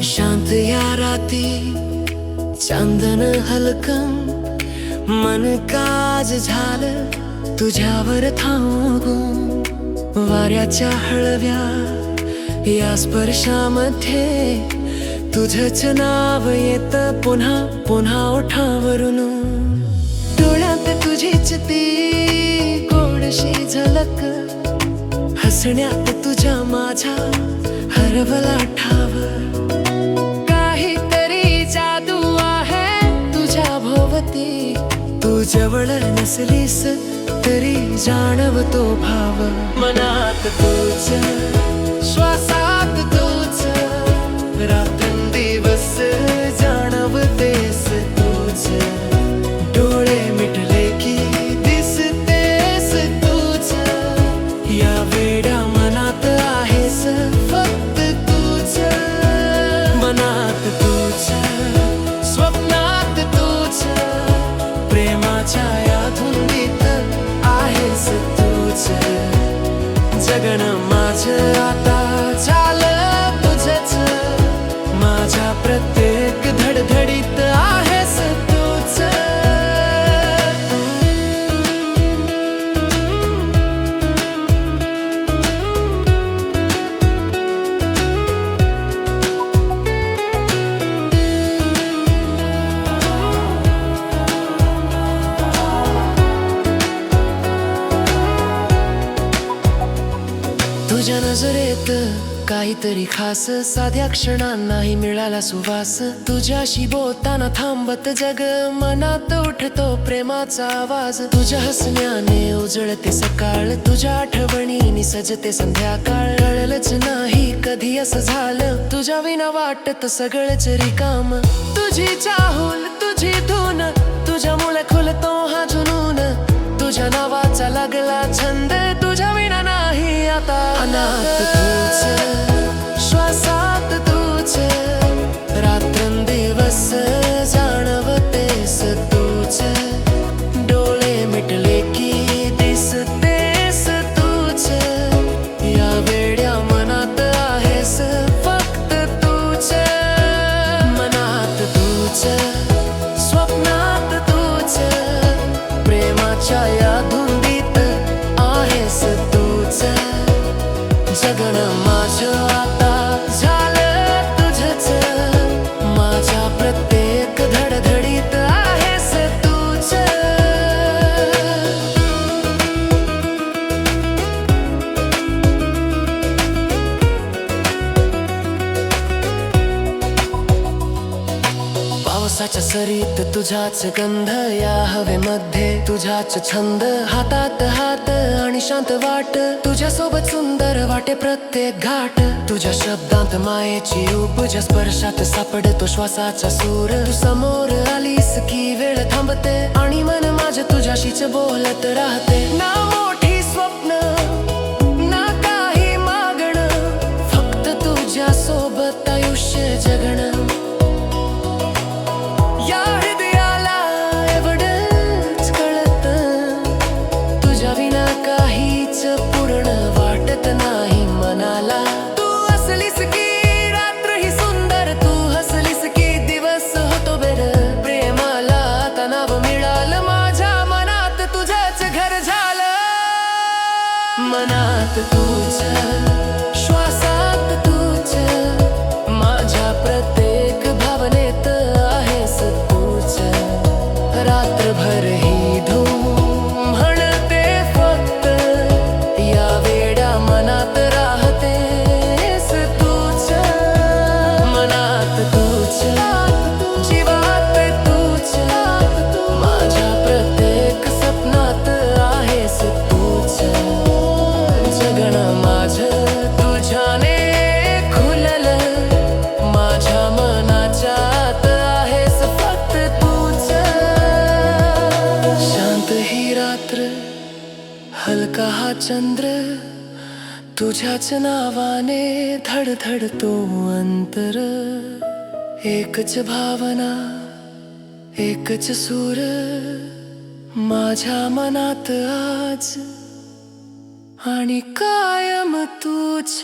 शांत या राती चांदन हलकं मन काज झालं तुझ्यावर थांबून वाऱ्याच्या हळव्या या स्पर्शामध्ये तुझंच नाव येतं पुन्हा पुन्हा ओठावरून डोळ्यात तुझीच ती गोडशी झलक हसण्यात तुझ्या माझ्या हरवला ठाव काहीतरी जादू आहे तुझ्या भोवती तू जवळ नसलीस तरी जाणवतो भाव मनात तूच श्वासात तूच रात्रंदिवस जाणवतेस तूच डोळे मिटले की दिसतेस तूच या वेड्या मनात आहेस फक्त तूच मनात तूच स्वप्नात तूच प्रेमाच्या या धुंदीत आहेस तूच जगणं माझं आता झालं तुझंच माझ्या प्रत्येक धडधडीत आहेस तूच तुझ्या नजरेत काहीतरी खास साध्या क्षणांनाही मिळाला सुवास तुझ्याशी बोलताना थांबत जग मनात उठतो प्रेमाचा आवाज तुझ्या हसण्याने उजळते सकाळ तुझ्या आठवणीने सजते संध्याकाळ कळलंच नाही कधी असं झालं तुझ्या विना वाटत सगळंच रिकाम तुझी चाहूल तुझी धून तुझ्यामुळे खुलतो हा जुनून तुझ्या नावाचा लागला छंद तुझ्या विना नाही आता अनाथ तूच श्वासात तूच रात्रंदिवस जाणवतेस तूच डोळे मिटले की दिसतेस तूच या वेड्या मनात आहेस फक्त तूच मनात तूच स्वप्नात तूच प्रेमाच्या या धुंदीत आहेस तूच जगणं माझं आता झालं तुझंच माझ्या प्रत्येक धडधडीत आहेस तूच पावसाच्या सरीत तुझाच गंध या हवेमध्ये तुझाच छंद हातात हात आणि शांत वाट तुझ्या सोबत सुंदर वाटे प्रत्येक घाट तुझ्या शब्दांत मायेची उपजा स्पर्शात सापडतो श्वासाचा सूर तू समोर आलीस की वेळ थांबते आणि मन माझं तुझ्याशीच बोलत राहते ना मोठी स्वप्न ना काही मागणं फक्त तुझ्या सोबत आयुष्य जगणं या हृदयाला एवढंच कळतं तुझ्या विना काहीच पूर्ण वाटत नाही मनाला तू असलीस की रात्र ही सुंदर तू हसलीस की दिवस होतो बरं प्रेमाला आता नाव मिळालं माझ्या मनात तुझंच घर झालं मनात तूच श्वासात तूच माझ्या प्रत्येक भावनेत आहेस तूच रात्रभर ही धूम म्हणते फक्त या वेड्या मनात राहतेस तूच मनात तूच जीवात तूच माझ्या प्रत्येक स्वप्नात आहेस तूच जगणं माझं हलका हा चंद्र तुझ्याच नावाने धडधडतो अंतर, एकच भावना एकच सूर माझ्या मनात आज आणि कायम तूच.